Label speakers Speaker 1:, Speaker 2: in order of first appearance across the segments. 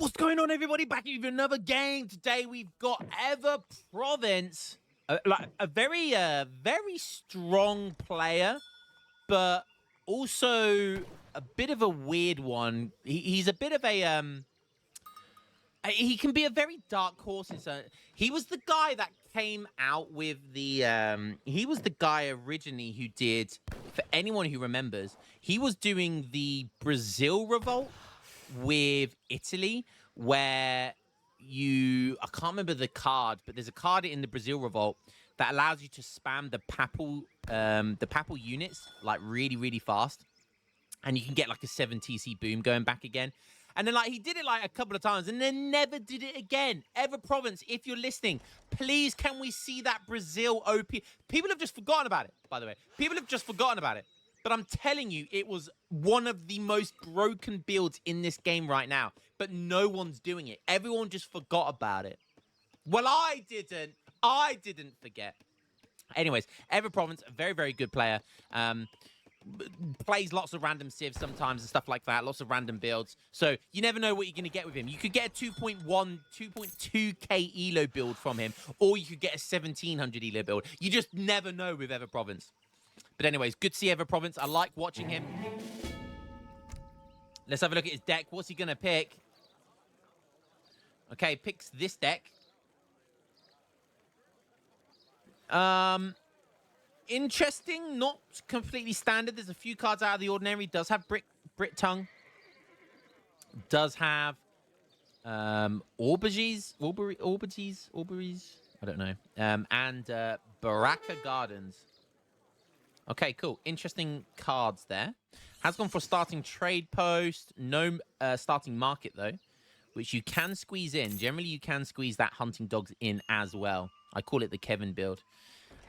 Speaker 1: What's going on, everybody? Back with another game. Today we've got Ever Province, like a very strong player, but also a bit of a weird one. He's a bit of a he can be a very dark horse. He was the guy that came out with the. He was the guy originally who did. For anyone who remembers, he was doing the Brazil revolt with Italy, where I can't remember the card, but there's a card in the Brazil revolt that allows you to spam the papal units like really fast, and you can get like a 7 TC boom going back again. And then, like, he did it, like, a couple of times and then never did it again. Ever Province, if you're listening, please, can we see that Brazil OP? People have just forgotten about it, by the way. People have just forgotten about it. But I'm telling you, it was one of the most broken builds in this game right now. But no one's doing it. Everyone just forgot about it. Well, I didn't. I didn't forget. Anyways, Ever Province, a very good player. Plays lots of random civs sometimes and stuff like that. Lots of random builds. So you never know what you're going to get with him. You could get a 2.1, 2.2k elo build from him, or you could get a 1700 elo build. You just never know with Ever Province. But anyways, good to see Ever Province. I like watching him. Let's have a look at his deck. What's he going to pick? Okay, picks this deck. Interesting, not completely standard. There's a few cards out of the ordinary. Does have Brit Tongue. Does have Aubergines. I don't know. And Baraka Gardens. Okay, cool. Interesting cards there. Has gone for starting trade post. No starting market, though, which you can squeeze in. Generally, you can squeeze that hunting dogs in as well. I call it the Kevin build.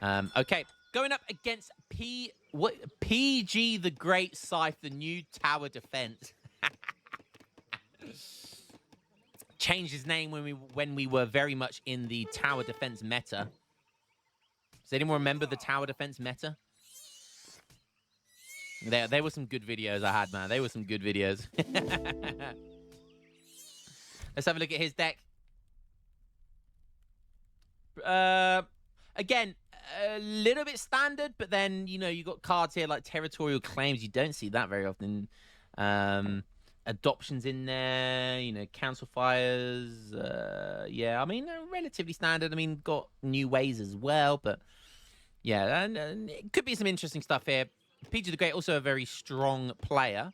Speaker 1: Okay, going up against PG the Great Scythe, the new tower defense. Changed his name when we were very much in the tower defense meta. Does anyone remember the tower defense meta? There were some good videos I had, man. They were some good videos. Let's have a look at his deck. Again, a little bit standard, but then, you know, you got cards here like Territorial Claims. You don't see that very often. Adoptions in there, you know, Council Fires. Yeah, I mean, relatively standard. I mean, got New Ways as well, but yeah, and it could be some interesting stuff here. PG the Great, also a very strong player.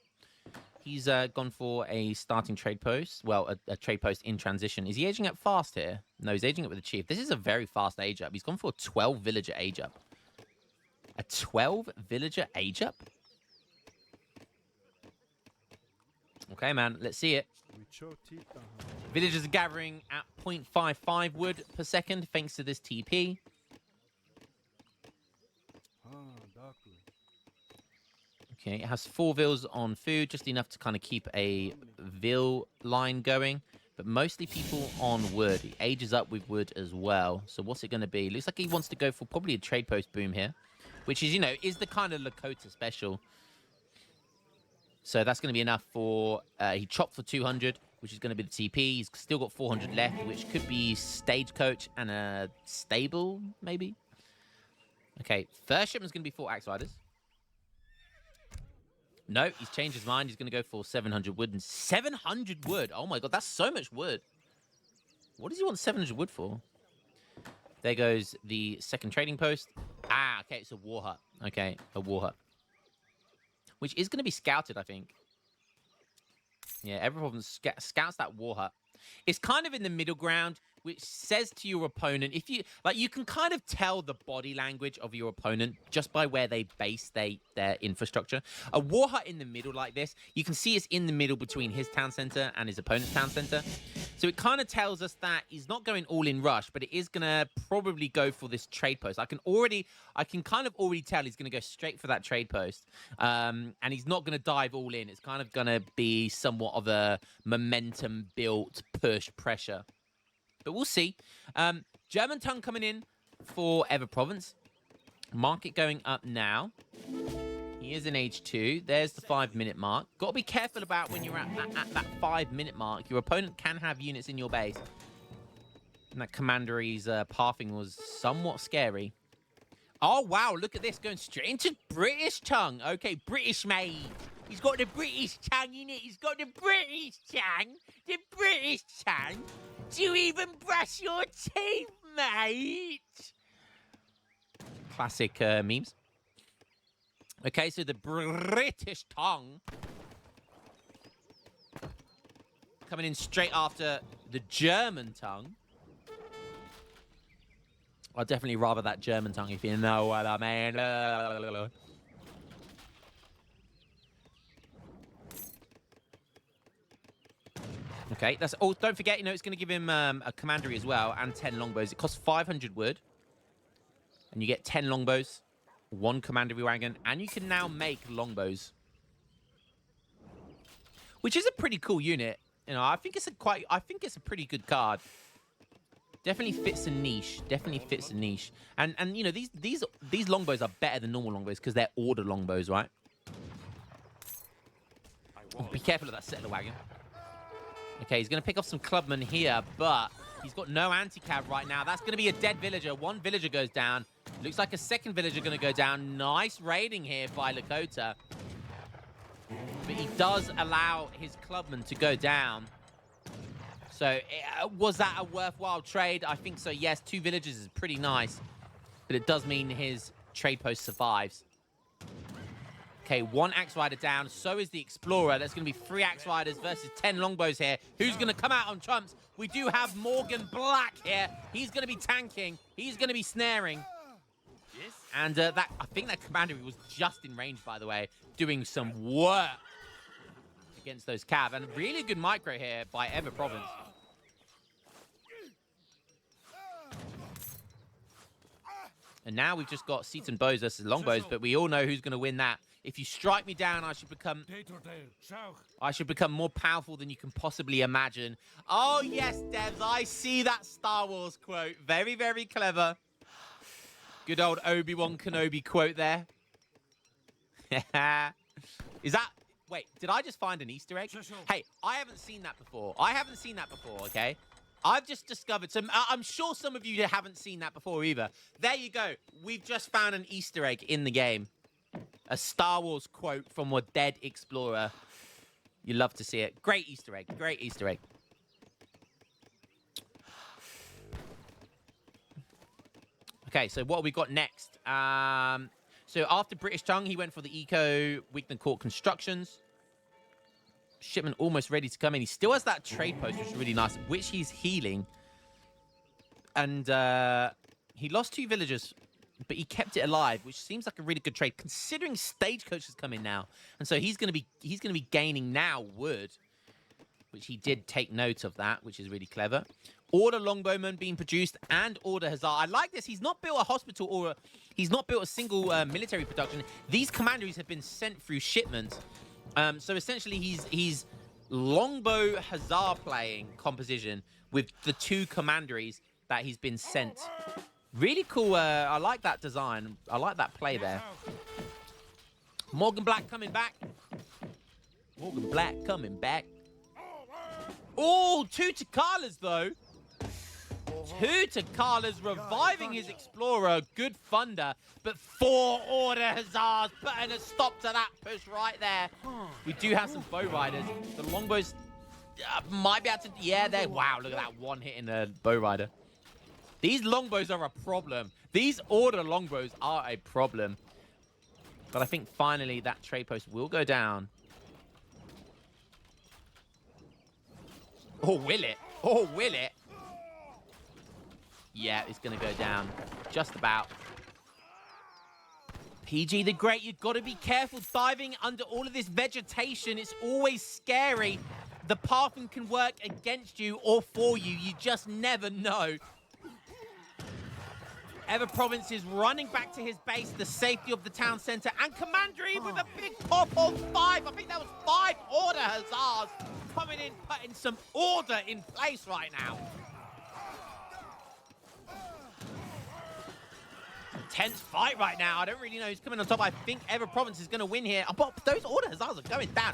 Speaker 1: He's gone for a starting trade post. Well, a trade post in transition. Is he aging up fast here? No, he's aging up with a chief. This is a very fast age up. He's gone for a 12 villager age up. A 12 villager age up? Okay, man. Let's see it. Villagers are gathering at 0.55 wood per second thanks to this TP. Okay, it has 4 vills on food, just enough to kind of keep a vill line going. But mostly people on wood. He ages up with wood as well. So what's it going to be? Looks like he wants to go for probably a trade post boom here. Which is, you know, is the kind of Lakota special. So that's going to be enough for... he chopped for 200, which is going to be the TP. He's still got 400 left, which could be Stagecoach and a Stable, maybe. Okay, first shipment's going to be 4 Axe Riders. No, he's changed his mind. He's going to go for 700 wood. And 700 wood? Oh my god, that's so much wood. What does he want 700 wood for? There goes the second trading post. Ah, okay, it's a war hut. Okay, a war hut. Which is going to be scouted, I think. Yeah, everyone scouts that war hut. It's kind of in the middle ground, which says to your opponent, if you like, you can kind of tell the body language of your opponent just by where they base their infrastructure. A war hut in the middle like this, you can see it's in the middle between his town center and his opponent's town center. So it kind of tells us that he's not going all in rush, but it is going to probably go for this trade post. I can kind of already tell he's going to go straight for that trade post. And he's not going to dive all in. It's kind of going to be somewhat of a momentum built push pressure. But we'll see. German Tongue coming in for Ever Province. Market going up now. He He is in H2. There's the 5-minute mark. Got to be careful about when you're at that 5-minute mark. Your opponent can have units in your base. And that commandery's pathing was somewhat scary. Oh, wow. Look at this. Going straight into British tongue. Okay, British made. He's got the British tongue in it. He's got the British tongue. The British tongue. Do you even brush your teeth, mate? Classic memes. Okay, so the British tongue. Coming in straight after the German tongue. I'd definitely rather that German tongue, if you know what I mean. Okay, that's all. Don't forget, you know, it's going to give him a commandery as well and 10 longbows. It costs 500 wood. And you get 10 longbows, 1 commandery wagon, and you can now make longbows. Which is a pretty cool unit. You know, I think it's a pretty good card. Definitely fits a niche. Definitely fits a niche. And you know, these longbows are better than normal longbows because they're order longbows, right? Be careful of that settler wagon. Okay, he's going to pick off some clubmen here, but he's got no anti-cav right now. That's going to be a dead villager. 1 villager goes down. Looks like a 2nd villager going to go down. Nice raiding here by Lakota. But he does allow his clubman to go down. So, was that a worthwhile trade? I think so, yes. 2 villagers is pretty nice. But it does mean his trade post survives. Okay, 1 axe rider down. So is the explorer. That's going to be 3 axe riders versus 10 longbows here. Who's going to come out on trumps? We do have Morgan Black here. He's going to be tanking. He's going to be snaring. And I think that commander was just in range, by the way, doing some work against those cav. And really good micro here by Ever Province. And now we've just got Seaton bows versus longbows, but we all know who's going to win that. If you strike me down, I should become more powerful than you can possibly imagine. Oh, yes, devs, I see that Star Wars quote. Very, very clever. Good old Obi-Wan Kenobi quote there. Is that... Wait, did I just find an Easter egg? Hey, I haven't seen that before. Okay? I've just discovered some... I'm sure some of you haven't seen that before either. There you go. We've just found an Easter egg in the game. A Star Wars quote from a dead explorer. You love to see it. Great Easter egg. Great Easter egg. Okay, so what have we got next? So after British Tongue, he went for the Eco Wigton Court Constructions. Shipment almost ready to come in. He still has that trade post, which is really nice, which he's healing. And he lost 2 villagers, but he kept it alive, which seems like a really good trade, considering Stagecoach has come in now. And so he's gonna be gaining now wood, which he did take note of that, which is really clever. Order longbowmen being produced and order hussar. I like this. He's not built a hospital or he's not built a single military production. These commanderies have been sent through shipments. So essentially, he's longbow hussar playing composition with the 2 commanderies that he's been sent. Really cool. I like that design. I like that play there. Morgan Black coming back. Morgan Black coming back. Oh, 2 Takalas, though. 2 Takalas reviving his explorer. Good thunder. But 4 order hussars putting a stop to that push right there. We do have some bow riders. The longbows might be able to... Yeah, they're... Wow, look at that one hitting the bow rider. These longbows are a problem. These order longbows are a problem. But I think finally that trade post will go down. Oh, will it? Oh, will it? Yeah, it's going to go down. Just about. PG the Great, you've got to be careful diving under all of this vegetation. It's always scary. The pathing can work against you or for you. You just never know. Ever Province is running back to his base, the safety of the town center, and Commandery with a big pop of 5. I think that was 5 order hussars coming in, putting some order in place right now. tense fight right now. I don't really know who's coming on top. I think Ever Province is going to win here. But those Order Hussars are going down.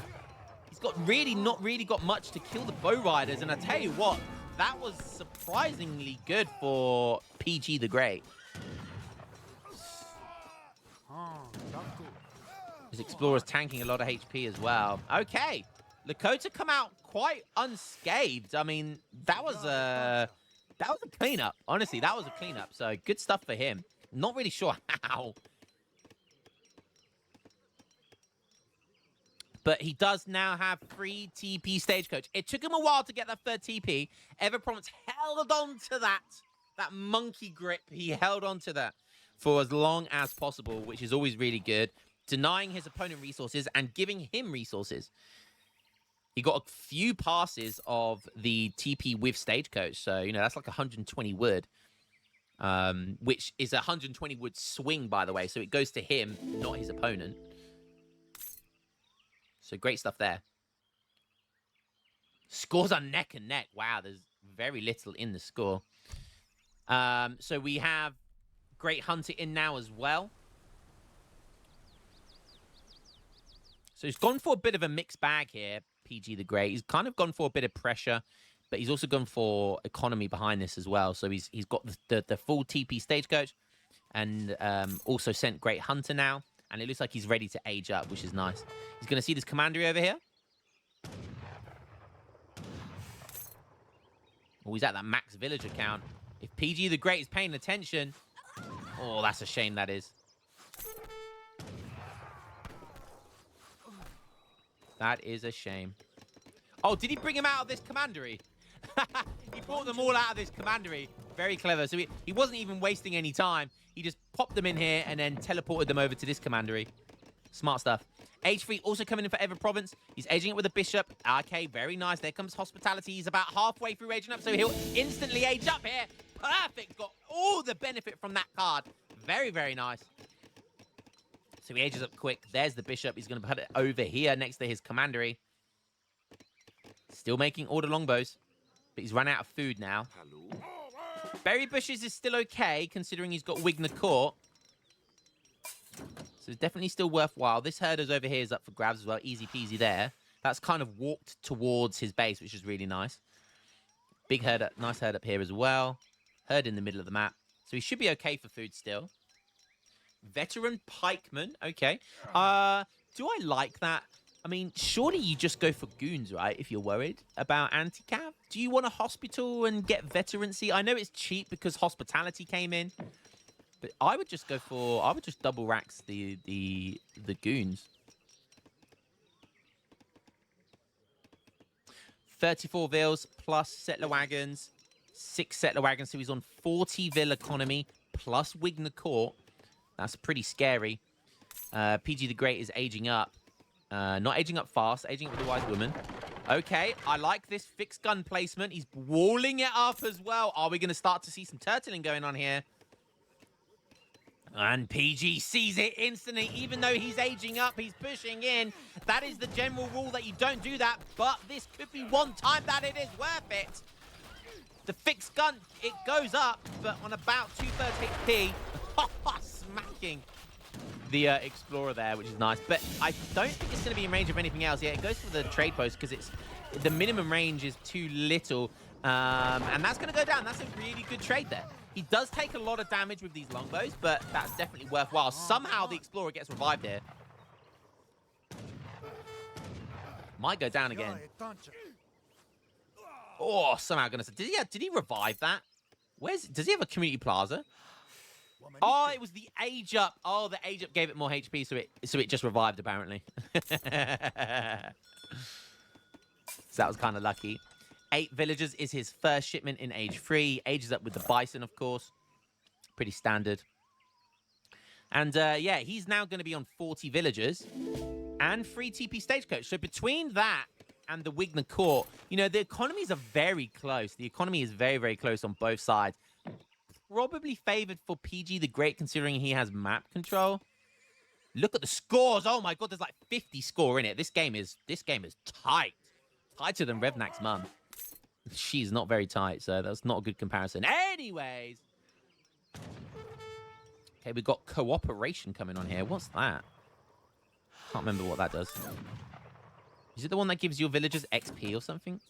Speaker 1: He's got not really got much to kill the Bow Riders. And I tell you what, that was surprisingly good for PG the Great. His Explorer's tanking a lot of HP as well. Okay. Lakota come out quite unscathed. I mean, that was a cleanup. Honestly, that was a cleanup. So good stuff for him. Not really sure how. But he does now have free TP Stagecoach. It took him a while to get that third TP. Ever Province held on to that monkey grip. He held on to that for as long as possible, which is always really good. Denying his opponent resources and giving him resources. He got a few passes of the TP with Stagecoach. So, you know, that's like 120 wood. Which is a 120 wood swing, by the way. So it goes to him, not his opponent. So great stuff there. Scores are neck and neck. Wow, there's very little in the score. So we have Great Hunter in now as well. So he's gone for a bit of a mixed bag here, PG the Great. He's kind of gone for a bit of pressure, but he's also gone for economy behind this as well. So he's got the full TP Stagecoach and also sent Great Hunter now. And it looks like he's ready to age up, which is nice. He's going to see this commandery over here. Oh, he's at that max villager count. If PG the Great is paying attention... Oh, that's a shame, that is. That is a shame. Oh, did he bring him out of this commandery? He brought them all out of this commandery. Very clever. So he wasn't even wasting any time. He just popped them in here and then teleported them over to this commandery. Smart stuff. Age 3 also coming in for Ever Province. He's aging it with a bishop. Okay, very nice. There comes hospitality. He's about halfway through aging up, so he'll instantly age up here. Perfect. Got all the benefit from that card. Very, very nice. So he ages up quick. There's the bishop. He's going to put it over here next to his commandery. Still making order longbows. But he's run out of food now. Berry Bushes is still okay, considering he's got Wigner Court. So it's definitely still worthwhile. This herder's over here is up for grabs as well. Easy peasy there. That's kind of walked towards his base, which is really nice. Big herd, nice herd up here as well. Herd in the middle of the map. So he should be okay for food still. Veteran pikeman. Okay. Do I like that? I mean, surely you just go for goons, right? If you're worried about anti-cav. Do you want a hospital and get veterancy? I know it's cheap because hospitality came in. But I would just go for... I would just double racks the goons. 34 vills plus settler wagons. 6 settler wagons. So he's on 40 vill economy plus Wigner Court. That's pretty scary. PG the Great is aging up. Not aging up fast. Aging up with a wise woman. Okay, I like this fixed gun placement. He's walling it up as well. Are we going to start to see some turtling going on here? And PG sees it instantly. Even though he's aging up, he's pushing in. That is the general rule that you don't do that. But this could be one time that it is worth it. The fixed gun, it goes up, but on about 2/3 HP. Smacking the Explorer there, which is nice. But I don't think it's going to be in range of anything else. Yeah, it goes for the trade post because the minimum range is too little. And that's going to go down. That's a really good trade there. He does take a lot of damage with these longbows, but that's definitely worthwhile. Somehow the Explorer gets revived here. Might go down again. Oh, somehow going to... Did he revive that? Does he have a community plaza? Oh, it was the age up. Oh, the age up gave it more HP, so it just revived, apparently. So that was kind of lucky. 8 villagers is his first shipment in age 3. Ages up with the bison, of course. Pretty standard. And, yeah, he's now going to be on 40 villagers and free TP Stagecoach. So between that and the Wigner Court, you know, the economies are very close. The economy is very, very close on both sides. Probably favored for PG the Great, considering he has map control. Look at the scores. Oh, my God, there's like 50 score in it. This game is tight. Tighter than Revnak's mum. She's not very tight, so that's not a good comparison. Anyways. Okay, we've got cooperation coming on here. What's that? Can't remember what that does. Is it the one that gives your villagers XP or something?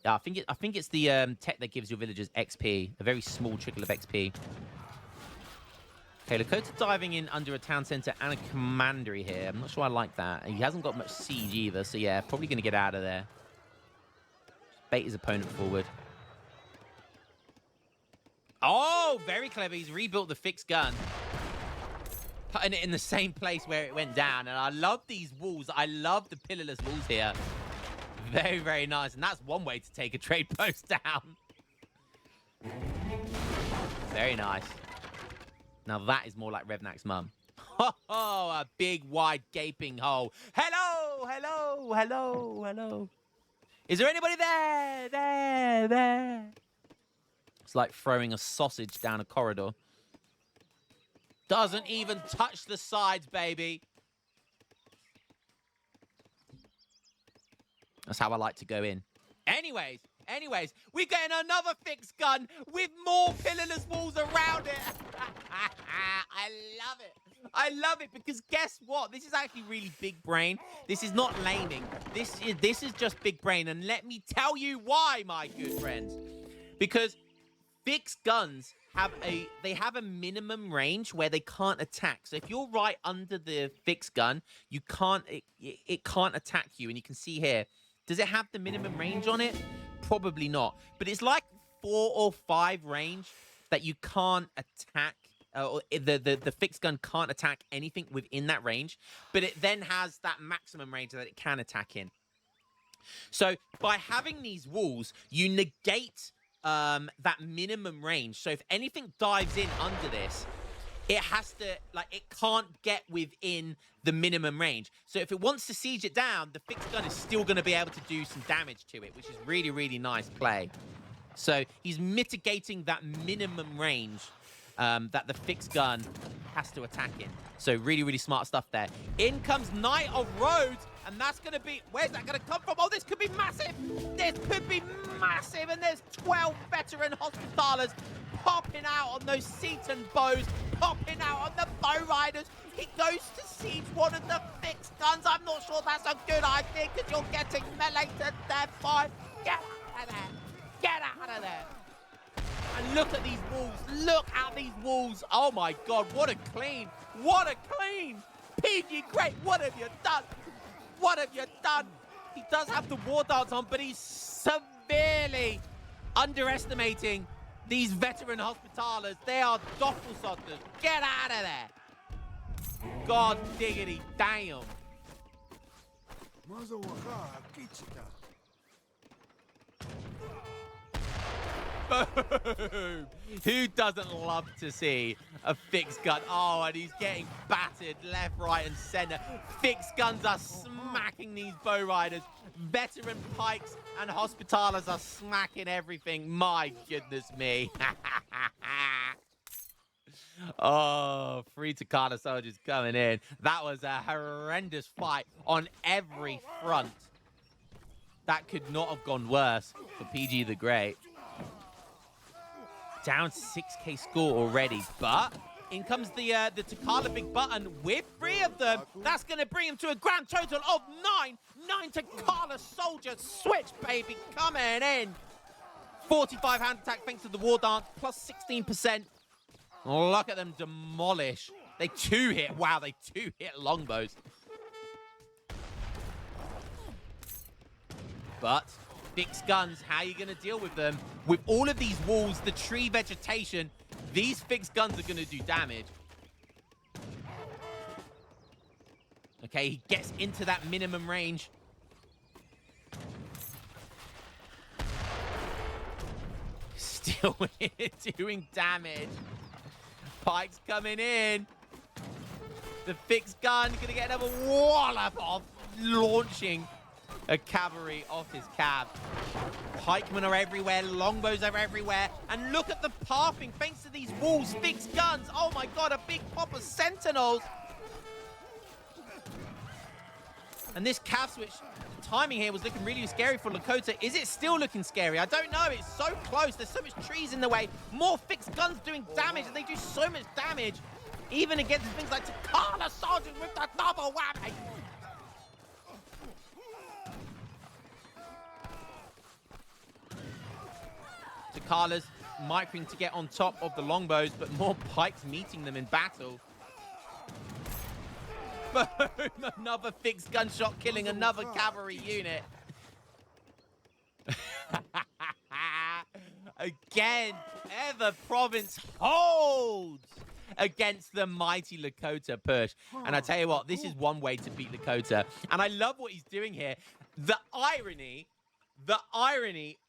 Speaker 1: Yeah, I think it's the tech that gives your villagers XP. A very small trickle of XP. Okay, Lakota diving in under a town center and a commandery here. I'm not sure I like that. He hasn't got much siege either, so yeah, probably going to get out of there. Bait his opponent forward. Oh, very clever. He's rebuilt the fixed gun. Putting it in the same place where it went down. And I love these walls. I love the pillarless walls here. Very, very nice. And that's one way to take a trade post down. Very nice. Now that is more like Revnak's mum. Oh, a big, wide, gaping hole. Hello, hello, hello, hello. Is there anybody there? There. It's like throwing a sausage down a corridor. Doesn't even touch the sides, baby. That's how I like to go in. Anyways, we're getting another fixed gun with more pillarless walls around it. I love it. I love it because guess what? This is actually really big brain. This is not laming. This is just big brain. And let me tell you why, my good friends. Because fixed guns have a minimum range where they can't attack. So if you're right under the fixed gun, it can't attack you. And you can see here, does it have the minimum range on it? Probably not. But it's like 4 or 5 range that you can't attack. The fixed gun can't attack anything within that range. But it then has that maximum range that it can attack in. So by having these walls, you negate that minimum range. So if anything dives in under this, it has to, it can't get within the minimum range. So if it wants to siege it down, the fixed gun is still going to be able to do some damage to it, which is really, really nice play. So he's mitigating that minimum range that the fixed gun has to attack in. So really, really smart stuff there. In comes Knight of Rhodes, and that's going to be... Where's that going to come from? Oh, this could be massive. This could be massive, and there's 12 veteran hospitalers popping out on those Seaton bows, popping out on the bow riders. He goes to siege one of the fixed guns. I'm not sure that's a good idea because you're getting melee to death by... Get out of there. Get out of there. And look at these walls. Look at these walls. Oh, my God. What a clean. What a clean. PG, great. What have you done? What have you done? He does have the war dance on, but he's severely underestimating these veteran hospitalers. They are doppelsotters. Get out of there. God diggity damn. Boom! Who doesn't love to see a fixed gun? Oh, and he's getting battered left, right, and center. Fixed guns are smacking these bow riders. Veteran pikes and hospitalers are smacking everything. My goodness me. Oh, 3 Takata soldiers coming in. That was a horrendous fight on every front. That could not have gone worse for PG the Great. Down 6k score already, but in comes the Takala big button with 3 of them. That's going to bring him to a grand total of 9. 9 Takala soldiers. Switch, baby, coming in. 45 hand attack thanks to the war dance, plus 16%. Look at them demolish. They 2-hit. Wow, they 2-hit longbows. But fixed guns, how are you going to deal with them? With all of these walls, the tree vegetation, these fixed guns are going to do damage. Okay, he gets into that minimum range. Still doing damage. Pike's coming in. The fixed gun going to get another wallop of launching a cavalry off his cab. Pikemen are everywhere, longbows are everywhere, and look at the pathing thanks to these walls, fixed guns. Oh my God, a big pop of sentinels. And this cav switch timing here was looking really scary for Lakota. Is it still looking scary? I don't know. It's so close. There's so much trees in the way. More fixed guns doing damage, and they do so much damage, even against things like Takala Sergeant with the double whammy. Takala's microing to get on top of the longbows, but more pikes meeting them in battle. Boom! Another fixed gunshot killing another cavalry unit. Again, Ever Province holds against the mighty Lakota push. And I tell you what, this is one way to beat Lakota. And I love what he's doing here. The irony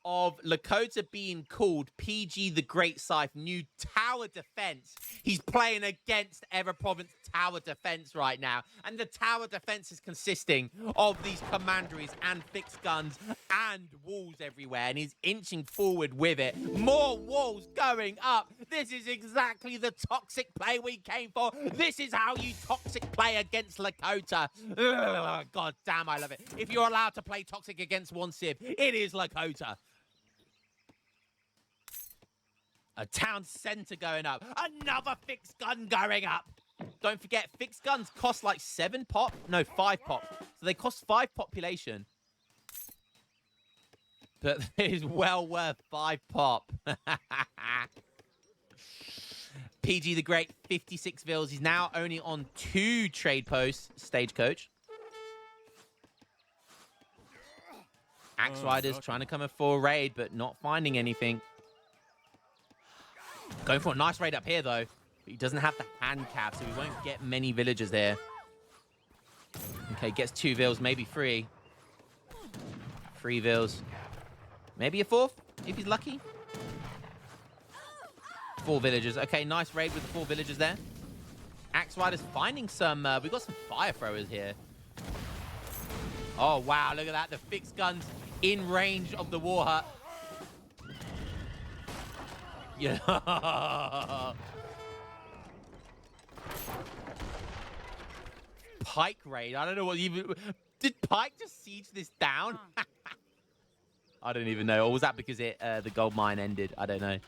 Speaker 1: of Lakota being called PG the Great Scythe new tower defense. He's playing against Ever Province tower defense right now. And the tower defense is consisting of these commanderies and fixed guns and walls everywhere. And he's inching forward with it. More walls going up. This is exactly the toxic play we came for. This is how you toxic play against Lakota. Ugh, God damn, I love it. If you're allowed to play toxic against one Civ, it is Lakota. A town center going up. Another fixed gun going up. Don't forget, fixed guns cost like 7 pop. No, 5 pop. So they cost 5 population. But it is well worth 5 pop. PG the Great, 56 vills. He's now only on 2 trade posts. Stagecoach. Axe Riders trying to come in for a raid, but not finding anything. Going for a nice raid up here, though. But he doesn't have the hand cap, so he won't get many villagers there. Okay, gets 2 vills, maybe 3. 3 vills. Maybe a 4th, if he's lucky. 4 villagers. Okay, nice raid with the 4 villagers there. Axe Riders finding some... we've got some fire throwers here. Oh, wow, look at that. The fixed guns in range of the war hut. Yeah. Pike raid. I don't know what even... Did Pike just siege this down? I don't even know. Or was that because the gold mine ended? I don't know.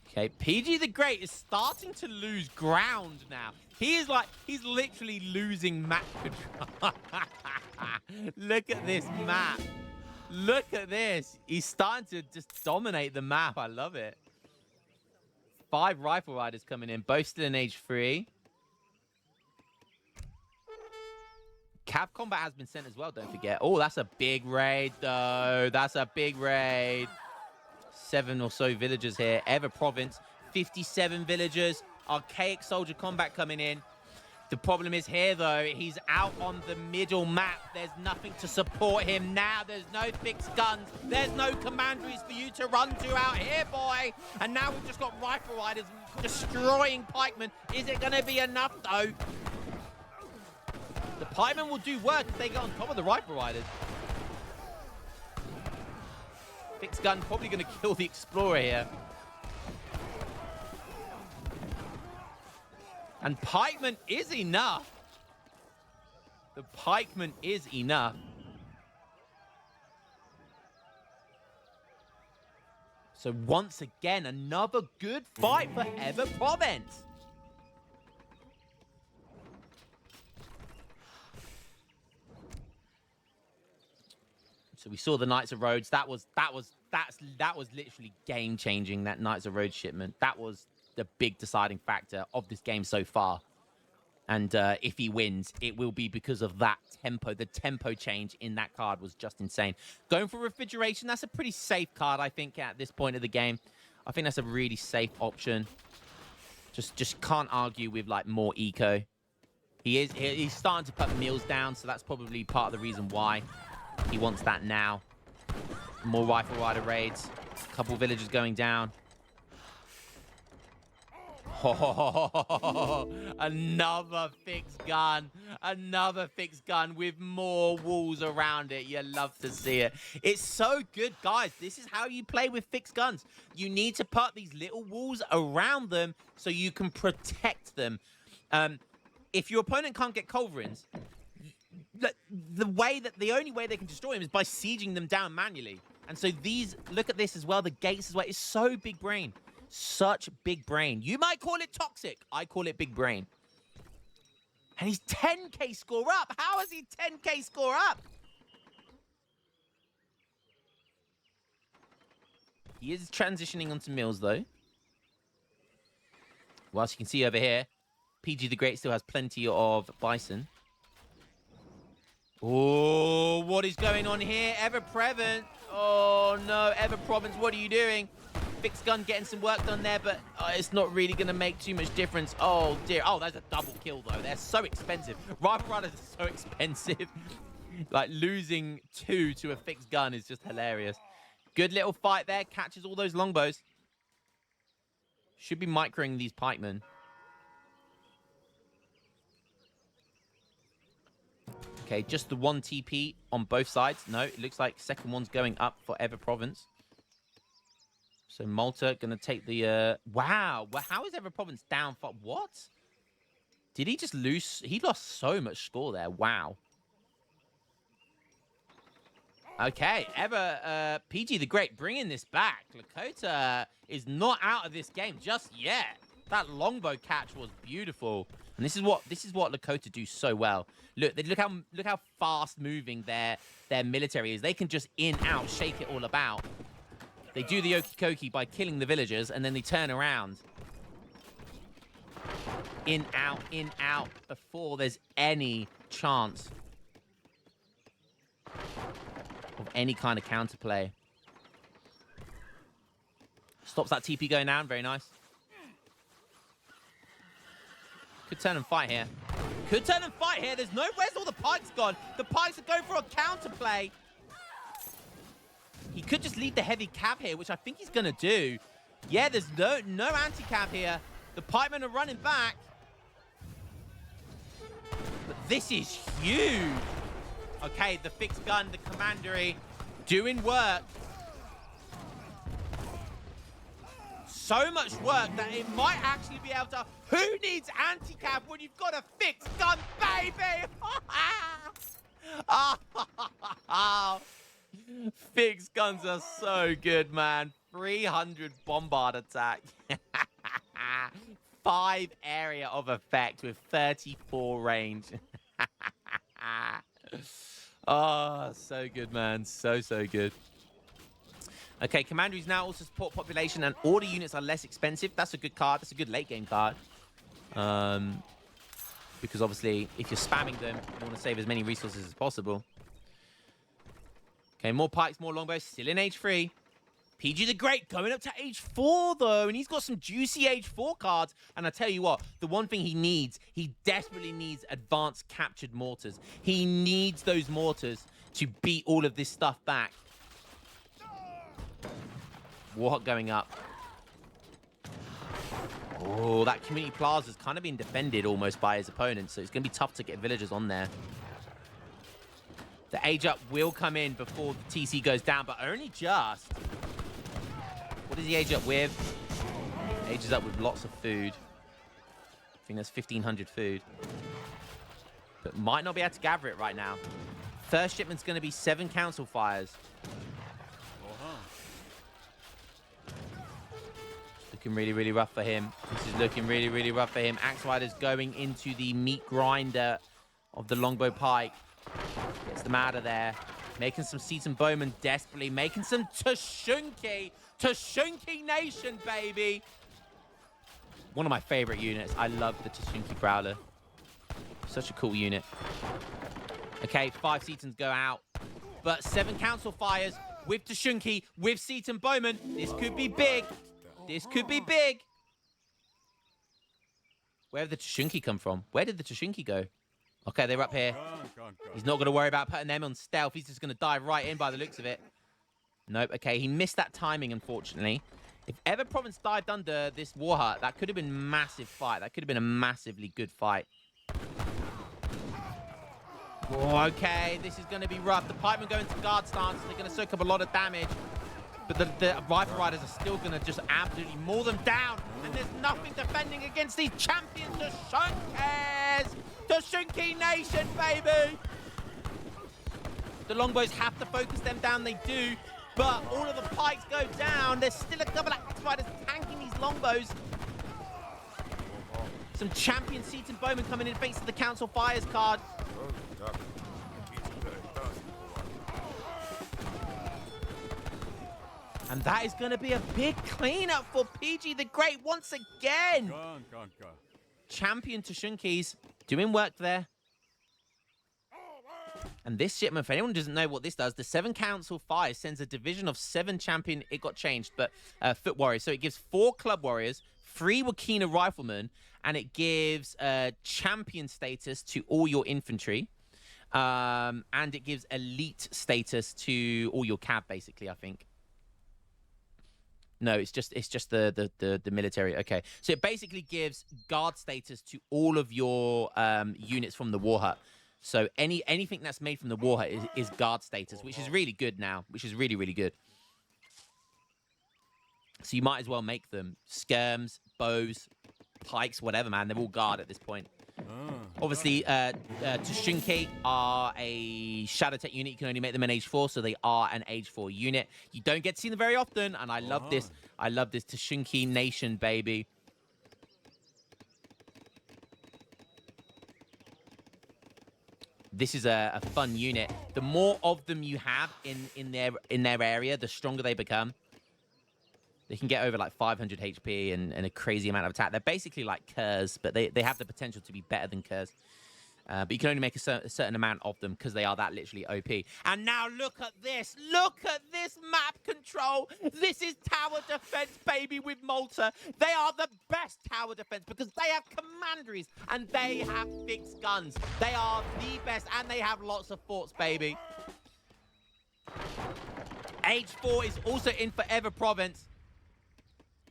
Speaker 1: Okay, PG the Great is starting to lose ground now. He's literally losing map control. Look at this map. Look at this. He's starting to just dominate the map. I love it. 5 rifle riders coming in, both still in age 3. Cav combat has been sent as well, don't forget. Oh, that's a big raid, though. That's a big raid. 7 or so villagers here. Ever Province, 57 villagers. Archaic soldier combat coming in. The problem is here, though, he's out on the middle map. There's nothing to support him now. There's no fixed guns. There's no commanderies for you to run to out here, boy. And now we've just got rifle riders destroying pikemen. Is it going to be enough, though? The pikemen will do work if they get on top of the rifle riders. Fixed gun probably going to kill the explorer here. And pikeman is enough. The pikeman is enough. So once again, another good fight for Ever Province. So we saw the Knights of Rhodes. That was literally game changing. That Knights of Rhodes shipment. That was the big deciding factor of this game so far. And if he wins, it will be because of that tempo. The tempo change in that card was just insane. Going for Refrigeration, that's a pretty safe card, I think, at this point of the game. I think that's a really safe option. Just can't argue with like more eco. He's starting to put meals down, so that's probably part of the reason why he wants that now. More rifle rider raids. A couple villagers going down. Oh, another fixed gun. Another fixed gun with more walls around it. You love to see it. It's so good, guys. This is how you play with fixed guns. You need to put these little walls around them so you can protect them. if your opponent can't get culverins, the only way they can destroy him is by sieging them down manually. And so look at this as well. The gates as well. It's so big brain. Such big brain. You might call it toxic. I call it big brain. And he's 10k score up. How is he 10k score up? He is transitioning onto Mills, though. Whilst you can see over here, PG the Great still has plenty of Bison. Oh, what is going on here? Ever-Prevent. Oh, no. Ever-Province, what are you doing? Fixed Gun getting some work done there, but it's not really going to make too much difference. Oh, dear. Oh, that's a double kill, though. They're so expensive. Rival Riders are so expensive. Like, losing 2 to a Fixed Gun is just hilarious. Good little fight there. Catches all those longbows. Should be microing these pikemen. Okay, just the one TP on both sides. No, it looks like second one's going up for Ever-Province. So Malta going to take the... Wow. Well, how is Ever-Province down? What? Did he just lose? He lost so much score there. Wow. Okay, PG the Great bringing this back. Lakota is not out of this game just yet. That longbow catch was beautiful. And this is what Lakota do so well. Look how fast moving their military is. They can just in out shake it all about. They do the okie-kokie by killing the villagers, and then they turn around. In out before there's any chance of any kind of counterplay. Stops that TP going down. Very nice. Could turn and fight here. Could turn and fight here. There's no... Where's all the pikes gone? The pikes are going for a counterplay. He could just leave the heavy cav here, which I think he's going to do. Yeah, there's no anti-cav here. The pikemen are running back. But this is huge. Okay, the Fixed Gun, the commandery, doing work. So much work that it might actually be able to... Who needs anti-cav when you've got a Fixed Gun, baby? Fixed Guns are so good, man. 300 bombard attack. 5 area of effect with 34 range. Oh, so good, man. So good. Okay, Commanderies now also support population, and order units are less expensive. That's a good card. That's a good late game card. Because obviously, if you're spamming them, you want to save as many resources as possible. Okay, more pikes, more longbows. Still in age 3. PG the Great going up to age 4, though. And he's got some juicy age 4 cards. And I tell you what, the one thing he desperately needs advanced captured mortars. He needs those mortars to beat all of this stuff back. Warhawk going up. Oh, that community plaza's kind of been defended almost by his opponent, so it's going to be tough to get villagers on there. The age up will come in before the TC goes down, but only just. What does he age up with? Ages up with lots of food. I think that's 1,500 food. But might not be able to gather it right now. First shipment's going to be 7 council fires. Looking really rough for him. This is looking really rough for him. Axe Rider's going into the meat grinder of the longbow pike. Gets them out of there. Making some Seaton Bowman desperately. Making some Tushunki. Tushunki Nation, baby. One of my favorite units. I love the Tushunki Prowler. Such a cool unit. Okay, 5 Seatons go out. But 7 council fires with Tushunki, with Seaton Bowman. This could be big. This could be big. Where did the Tushunki come from? Where did the Tushunki go? Okay, they're up here. He's not going to worry about putting them on stealth. He's just going to dive right in by the looks of it. Nope. Okay, he missed that timing, unfortunately. If Ever-Province dived under this war hut, that could have been a massive fight. That could have been a massively good fight. Oh, okay, this is going to be rough. The pikemen go into guard stance. They're going to soak up a lot of damage. But the Rifle Riders are still going to just absolutely maul them down. And there's nothing defending against these champions. Juliank! says, Toshunki Nation, baby! The longbows have to focus them down, they do, but all of the pikes go down. There's still a couple of fighters tanking these longbows. Some champion Seaton Bowman coming in thanks to the Council Fires card. And that is going to be a big cleanup for PG the Great once again. Champion Toshunkis doing work there. And this shipment, if anyone doesn't know what this does, the 7 Council Fire sends a division of 7 champion, it got changed, but foot warriors. So it gives 4 club warriors, 3 Wakina riflemen, and it gives champion status to all your infantry. And it gives elite status to all your cab, basically, I think. No, it's just the military. Okay, so it basically gives guard status to all of your units from the War Hut. So anything that's made from the War Hut is guard status, which is really good now, which is really, really good. So you might as well make them skirms, bows, pikes, whatever, man. They're all guard at this point. Obviously, Toshunki are a Shadow Tech unit. You can only make them an Age 4, so they are an Age 4 unit. You don't get to see them very often, and I love this. I love this Toshunki Nation, baby. This is a fun unit. The more of them you have in their area, the stronger they become. They can get over like 500 HP and a crazy amount of attack. They're basically like Kurs, but they have the potential to be better than Kurs. But you can only make a certain amount of them because they are that literally OP. And now look at this. Look at this map control. This is tower defense, baby, with Malta. They are the best tower defense because they have commanderies and they have fixed guns. They are the best and they have lots of forts, baby. Age 4 is also in Forever Province.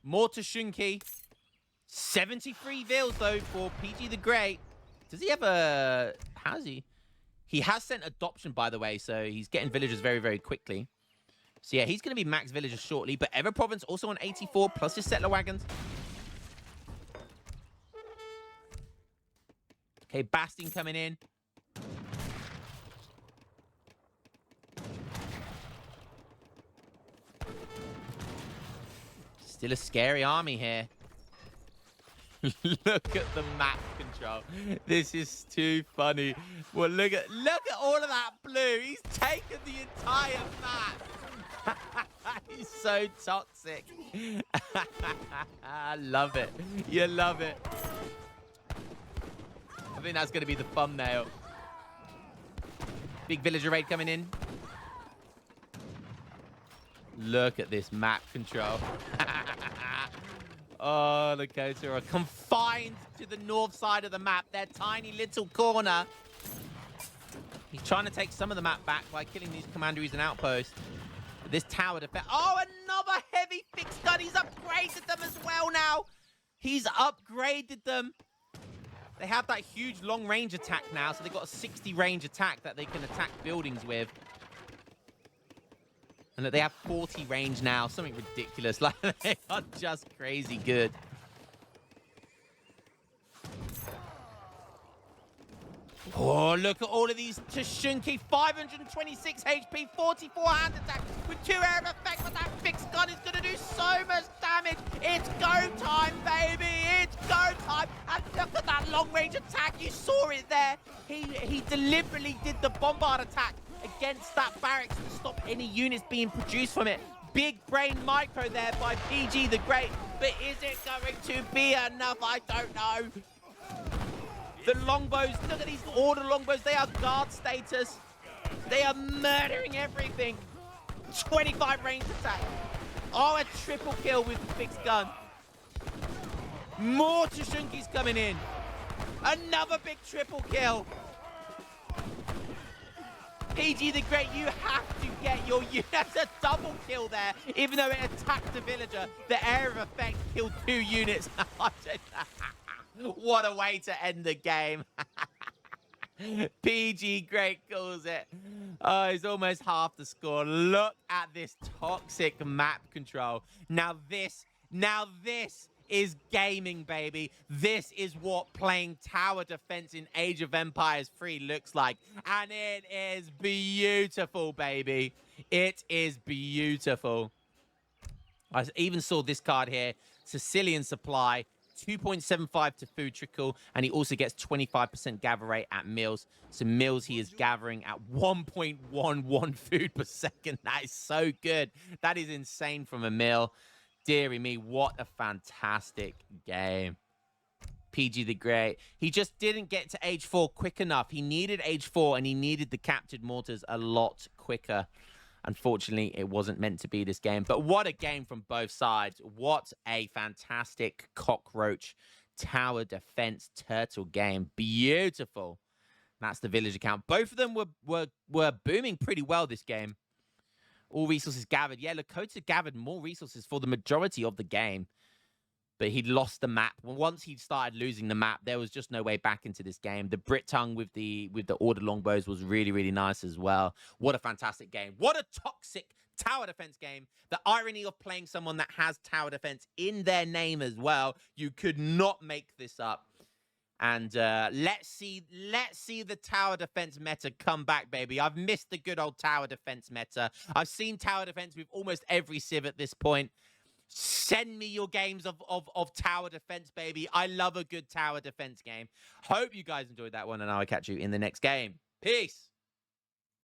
Speaker 1: More Toshunki. 73 vills, though, for PG the Great. Does he have a... How is he? He has sent adoption, by the way, so he's getting villagers very, very quickly. So, yeah, he's going to be max villagers shortly. But Ever Province also on 84, plus his settler wagons. Okay, Bastion coming in. Still a scary army here. Look at the map control. This is too funny. Well, look at all of that blue. He's taken the entire map. He's so toxic. I love it. You love it. I think that's going to be the thumbnail. Big villager raid coming in. Look at this map control. Oh, the Dakota are confined to the north side of the map, their tiny little corner. He's trying to take some of the map back by killing these commanderies and outposts. But this tower defense... Oh, another heavy fixed gun. He's upgraded them as well now. He's upgraded them. They have that huge long-range attack now, so they've got a 60 range attack that they can attack buildings with. And that they have 40 range now, something ridiculous. Like, they are just crazy good. Oh, look at all of these Toshunki. 526 HP, 44 hand attack with 2 air of effect. But that fixed gun is going to do so much damage. It's go time, baby. It's go time. And look at that long-range attack. You saw it there. He deliberately did the bombard attack against that barracks to stop any units being produced from it. Big brain micro there by PG the Great. But is it going to be enough? I don't know. The longbows, look at these order longbows. They are guard status. They are murdering everything. 25 range attack. Oh, a triple kill with the fixed gun. More Toshunkis coming in. Another big triple kill. PG the Great, you have to get your unit. That's a double kill there. Even though it attacked the villager, the air of effect killed 2 units. What a way to end the game. PG Great calls it. Oh, he's almost half the score. Look at this toxic map control. Now this is gaming, baby. This is what playing tower defense in Age of Empires 3 looks like. And it is beautiful, baby. It is beautiful. I even saw this card here, Sicilian Supply, 2.75 to food trickle, and he also gets 25% gather rate at meals. So meals he is gathering at 1.11 food per second. That is so good. That is insane from a mill. Deary me, what a fantastic game. PG the Great. He just didn't get to age 4 quick enough. He needed age 4, and he needed the captured mortars a lot quicker. Unfortunately, it wasn't meant to be this game. But what a game from both sides. What a fantastic cockroach tower defense turtle game. Beautiful. That's the village account. Both of them were booming pretty well this game. All resources gathered. Yeah, Lakota gathered more resources for the majority of the game. But he'd lost the map. Once he started losing the map, there was just no way back into this game. The Brit tongue with the ordered longbows was really, really nice as well. What a fantastic game. What a toxic tower defense game. The irony of playing someone that has tower defense in their name as well. You could not make this up. And let's see the tower defense meta come back, baby. I've missed the good old tower defense meta. I've seen tower defense with almost every civ at this point. Send me your games of tower defense, baby. I love a good tower defense game. Hope you guys enjoyed that one, and I'll catch you in the next game. Peace.